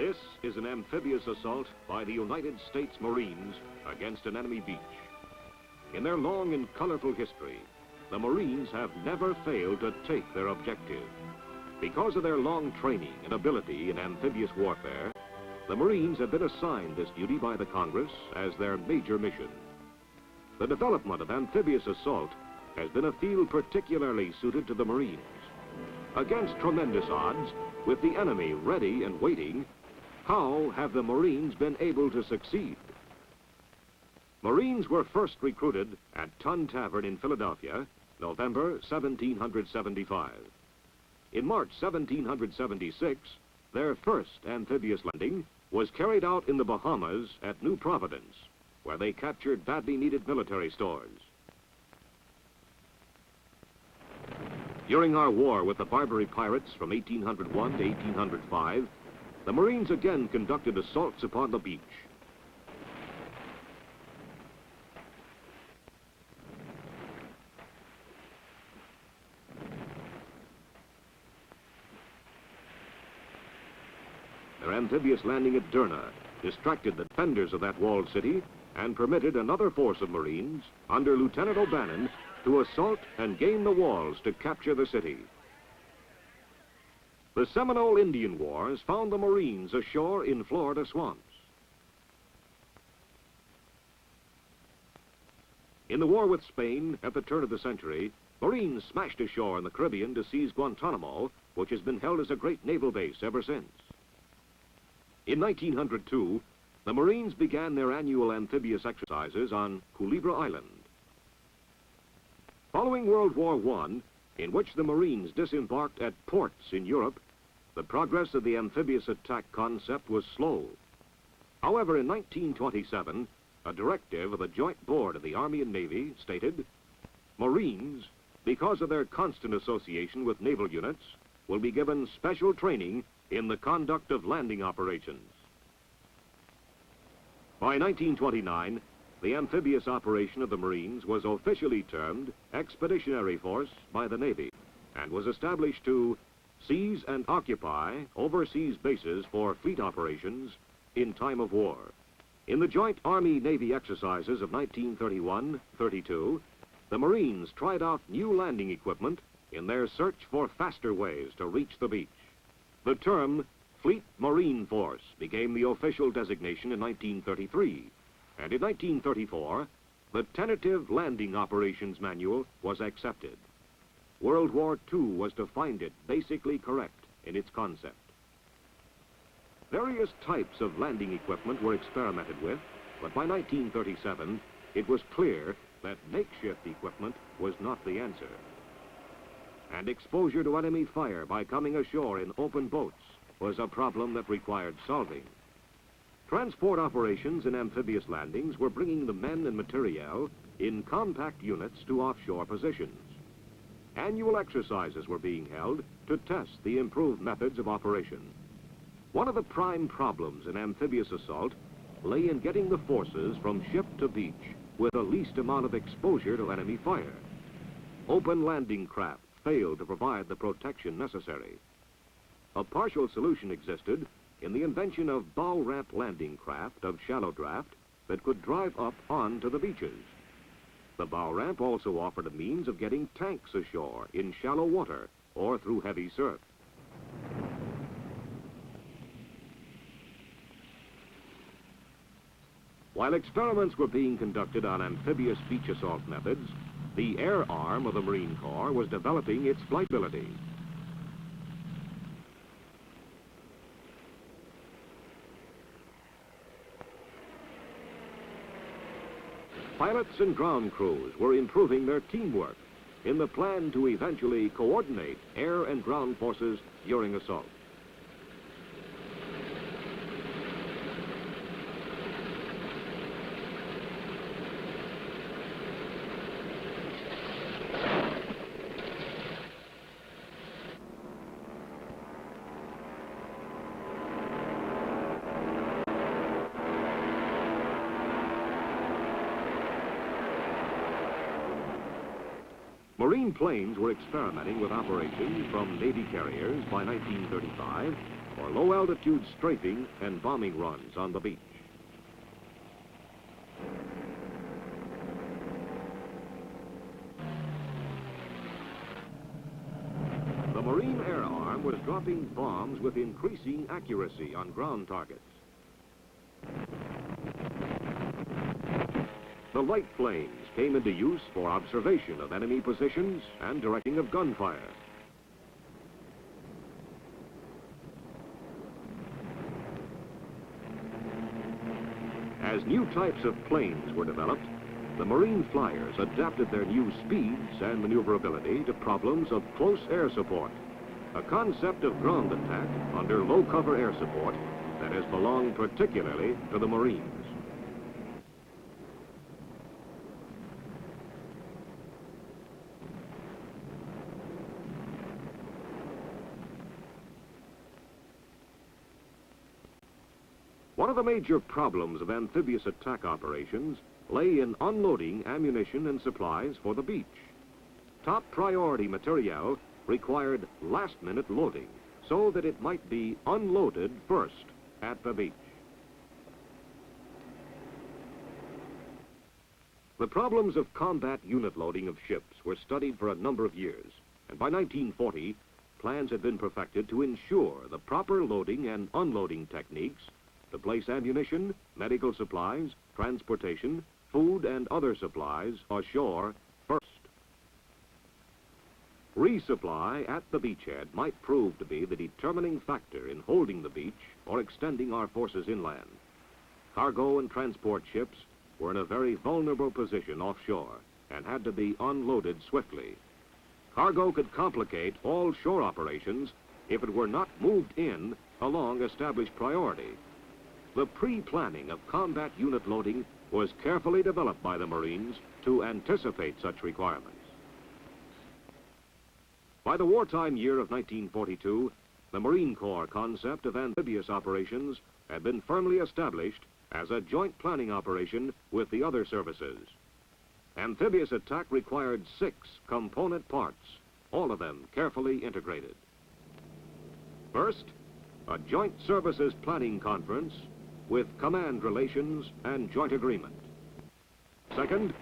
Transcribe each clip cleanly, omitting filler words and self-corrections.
This is an amphibious assault by the United States Marines against an enemy beach. In their long and colorful history, the Marines have never failed to take their objective. Because of their long training and ability in amphibious warfare, the Marines have been assigned this duty by the Congress as their major mission. The development of amphibious assault has been a field particularly suited to the Marines. Against tremendous odds, with the enemy ready and waiting, how have the Marines been able to succeed? Marines were first recruited at Tun Tavern in Philadelphia, November 1775. In March 1776, their first amphibious landing was carried out in the Bahamas at New Providence, where they captured badly needed military stores. During our war with the Barbary pirates from 1801 to 1805, the Marines again conducted assaults upon the beach. Their amphibious landing at Derna distracted the defenders of that walled city and permitted another force of Marines, under Lieutenant O'Bannon, to assault and gain the walls to capture the city. The Seminole Indian Wars found the Marines ashore in Florida swamps. In the war with Spain at the turn of the century, Marines smashed ashore in the Caribbean to seize Guantanamo, which has been held as a great naval base ever since. In 1902, the Marines began their annual amphibious exercises on Culebra Island. Following World War I, in which the Marines disembarked at ports in Europe, the progress of the amphibious attack concept was slow. However, in 1927, a directive of the Joint Board of the Army and Navy stated, Marines, because of their constant association with naval units, will be given special training in the conduct of landing operations. By 1929, the amphibious operation of the Marines was officially termed Expeditionary Force by the Navy and was established to seize and occupy overseas bases for fleet operations in time of war. In the joint Army-Navy exercises of 1931-32, the Marines tried out new landing equipment in their search for faster ways to reach the beach. The term Fleet Marine Force became the official designation in 1933, and in 1934, the tentative landing operations manual was accepted. World War II was to find it basically correct in its concept. Various types of landing equipment were experimented with, but by 1937, it was clear that makeshift equipment was not the answer. And exposure to enemy fire by coming ashore in open boats was a problem that required solving. Transport operations and amphibious landings were bringing the men and materiel in compact units to offshore positions. Annual exercises were being held to test the improved methods of operation. One of the prime problems in amphibious assault lay in getting the forces from ship to beach with the least amount of exposure to enemy fire. Open landing craft failed to provide the protection necessary. A partial solution existed in the invention of bow ramp landing craft of shallow draft that could drive up onto the beaches. The bow ramp also offered a means of getting tanks ashore in shallow water or through heavy surf. While experiments were being conducted on amphibious beach assault methods, the air arm of the Marine Corps was developing its flight ability. Pilots and ground crews were improving their teamwork in the plan to eventually coordinate air and ground forces during assault. Marine planes were experimenting with operations from Navy carriers by 1935 for low-altitude strafing and bombing runs on the beach. The Marine Air Arm was dropping bombs with increasing accuracy on ground targets. The light planes came into use for observation of enemy positions and directing of gunfire. As new types of planes were developed, the Marine flyers adapted their new speeds and maneuverability to problems of close air support, a concept of ground attack under low-cover air support that has belonged particularly to the Marines. One of the major problems of amphibious attack operations lay in unloading ammunition and supplies for the beach. Top priority materiel required last-minute loading so that it might be unloaded first at the beach. The problems of combat unit loading of ships were studied for a number of years, and by 1940, plans had been perfected to ensure the proper loading and unloading techniques to place ammunition, medical supplies, transportation, food, and other supplies ashore first. Resupply at the beachhead might prove to be the determining factor in holding the beach or extending our forces inland. Cargo and transport ships were in a very vulnerable position offshore and had to be unloaded swiftly. Cargo could complicate all shore operations if it were not moved in along established priority. The pre-planning of combat unit loading was carefully developed by the Marines to anticipate such requirements. By the wartime year of 1942, the Marine Corps concept of amphibious operations had been firmly established as a joint planning operation with the other services. Amphibious attack required 6 component parts, all of them carefully integrated. First, a joint services planning conference with command relations and joint agreement. Second,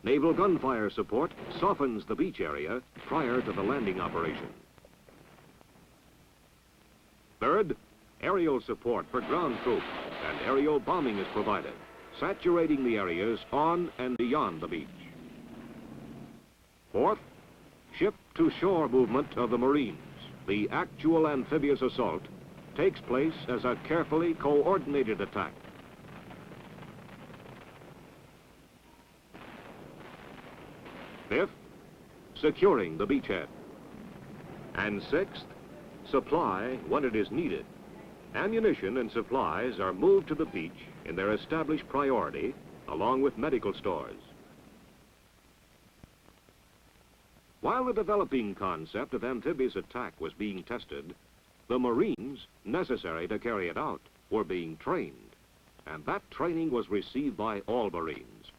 naval gunfire support softens the beach area prior to the landing operation. Third, aerial support for ground troops and aerial bombing is provided, saturating the areas on and beyond the beach. Fourth, ship-to-shore movement of the Marines, the actual amphibious assault, takes place as a carefully coordinated attack. Fifth, securing the beachhead. And sixth, supply when it is needed. Ammunition and supplies are moved to the beach in their established priority, along with medical stores. While the developing concept of amphibious attack was being tested, the Marines, necessary to carry it out, were being trained, and that training was received by all Marines.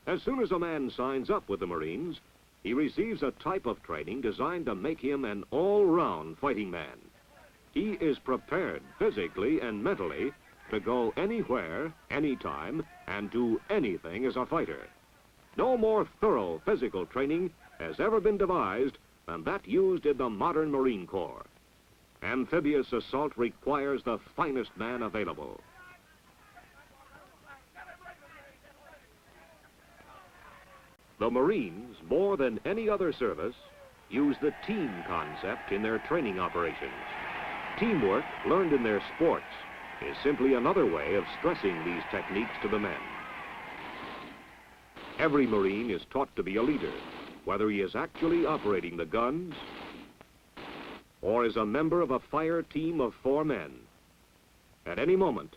As soon as a man signs up with the Marines, he receives a type of training designed to make him an all-round fighting man. He is prepared physically and mentally to go anywhere, anytime, and do anything as a fighter. No more thorough physical training has ever been devised than that used in the modern Marine Corps. Amphibious assault requires the finest man available. The Marines, more than any other service, use the team concept in their training operations. Teamwork, learned in their sports, is simply another way of stressing these techniques to the men. Every Marine is taught to be a leader, whether he is actually operating the guns or is a member of a fire team of 4 men. At any moment,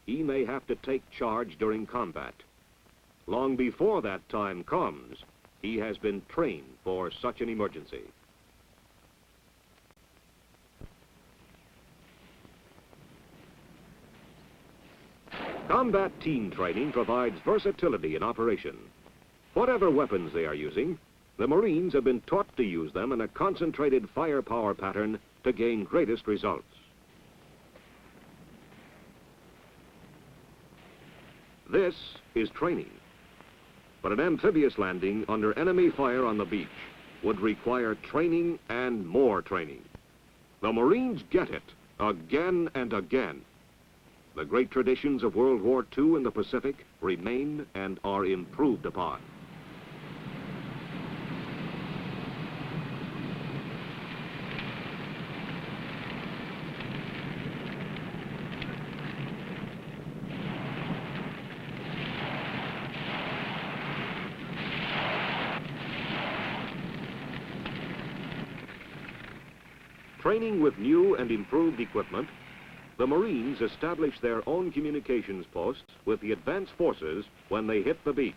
he may have to take charge during combat. Long before that time comes, he has been trained for such an emergency. Combat team training provides versatility in operation. Whatever weapons they are using, The Marines have been taught to use them in a concentrated firepower pattern to gain greatest results. This is training. But an amphibious landing under enemy fire on the beach would require training and more training. The Marines get it again and again. The great traditions of World War II in the Pacific remain and are improved upon. Training with new and improved equipment, the Marines establish their own communications posts with the advance forces when they hit the beach.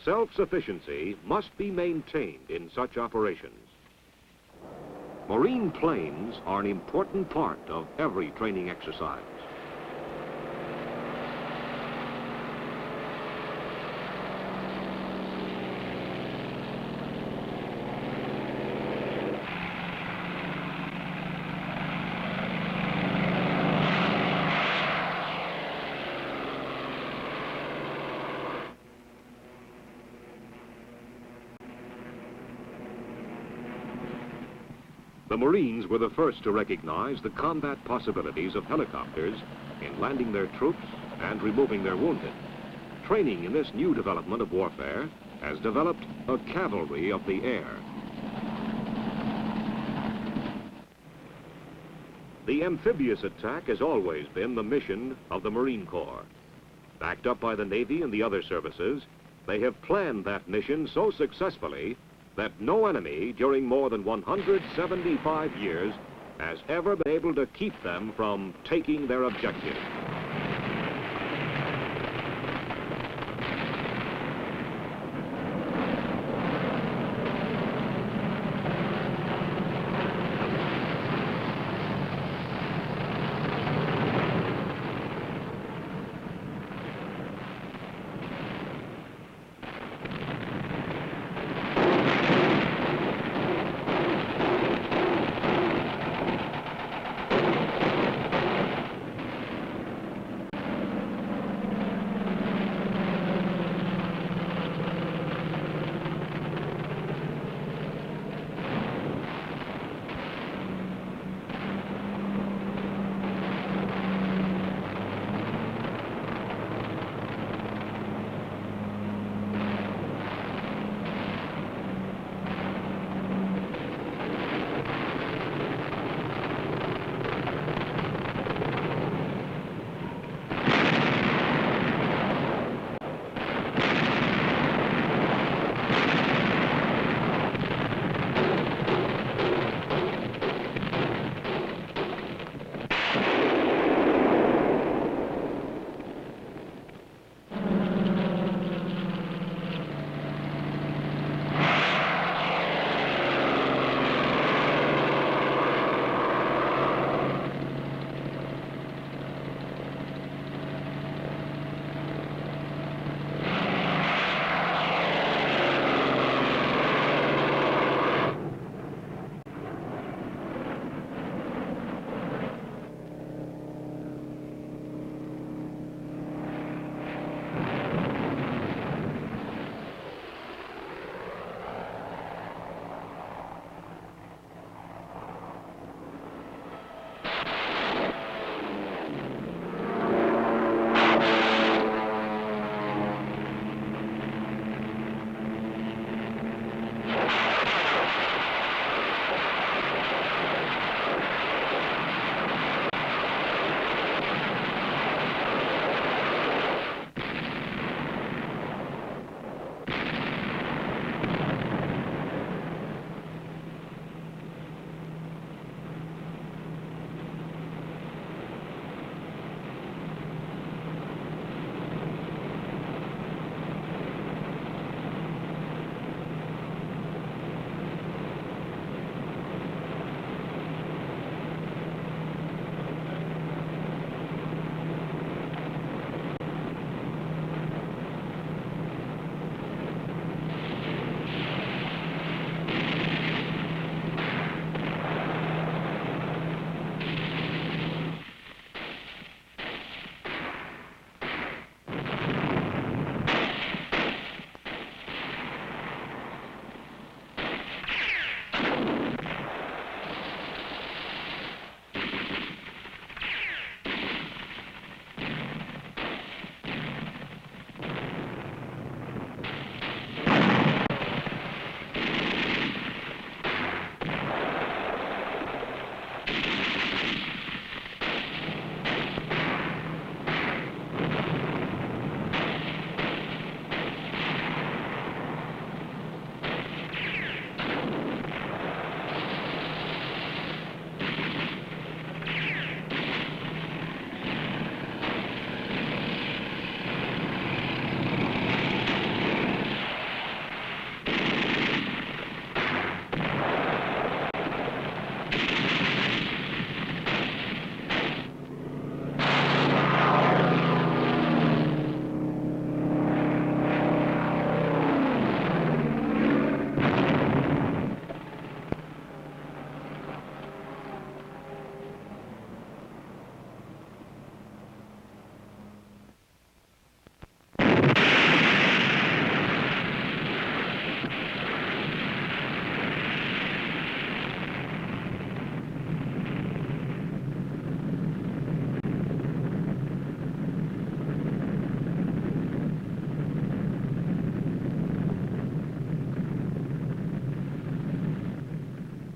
Self-sufficiency must be maintained in such operations. Marine planes are an important part of every training exercise. The Marines were the first to recognize the combat possibilities of helicopters in landing their troops and removing their wounded. Training in this new development of warfare has developed a cavalry of the air. The amphibious attack has always been the mission of the Marine Corps. Backed up by the Navy and the other services, they have planned that mission so successfully that no enemy during more than 175 years has ever been able to keep them from taking their objective.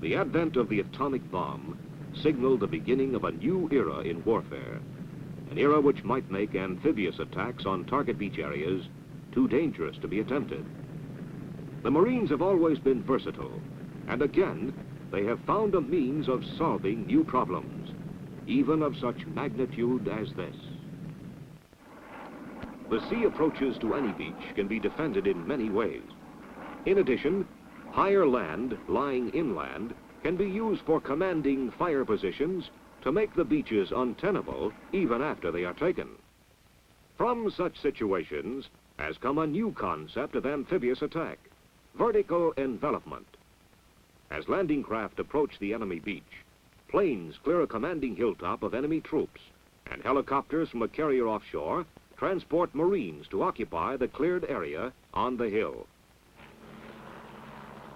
The advent of the atomic bomb signaled the beginning of a new era in warfare, an era which might make amphibious attacks on target beach areas too dangerous to be attempted. The Marines have always been versatile, and again, they have found a means of solving new problems, even of such magnitude as this. The sea approaches to any beach can be defended in many ways. In addition, higher land lying inland can be used for commanding fire positions to make the beaches untenable even after they are taken. From such situations has come a new concept of amphibious attack, vertical envelopment. As landing craft approach the enemy beach, planes clear a commanding hilltop of enemy troops, and helicopters from a carrier offshore transport Marines to occupy the cleared area on the hill.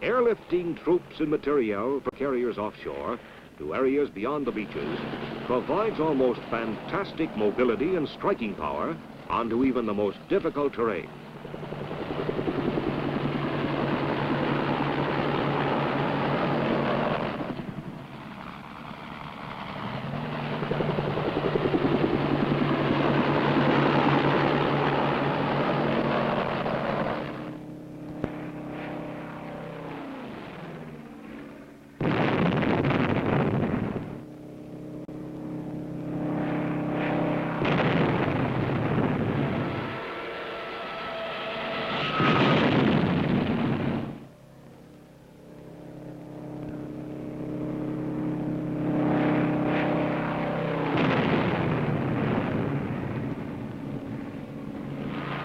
Airlifting troops and materiel for carriers offshore to areas beyond the beaches provides almost fantastic mobility and striking power onto even the most difficult terrain.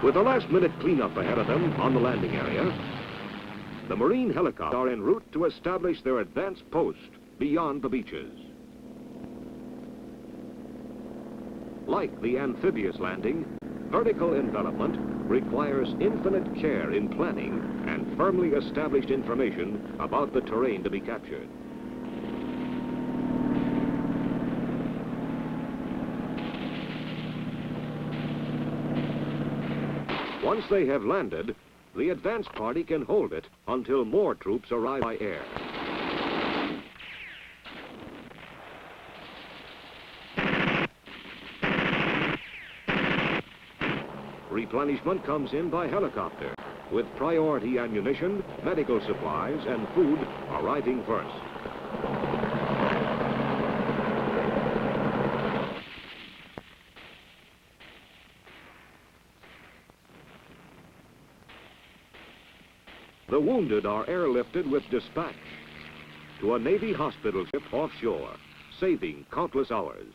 With the last-minute cleanup ahead of them on the landing area, the Marine helicopters are en route to establish their advanced post beyond the beaches. Like the amphibious landing, vertical envelopment requires infinite care in planning and firmly established information about the terrain to be captured. Once they have landed, the advance party can hold it until more troops arrive by air. Replenishment comes in by helicopter, with priority ammunition, medical supplies, and food arriving first. The wounded are airlifted with dispatch to a Navy hospital ship offshore, saving countless hours.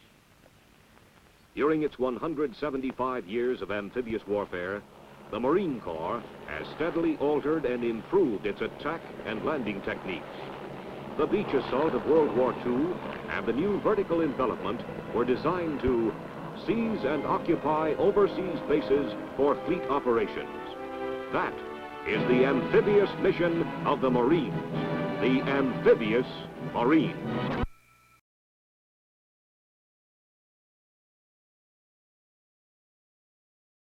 During its 175 years of amphibious warfare, the Marine Corps has steadily altered and improved its attack and landing techniques. The beach assault of World War II and the new vertical envelopment were designed to seize and occupy overseas bases for fleet operations. That is the amphibious mission of the Marines, the Amphibious Marine.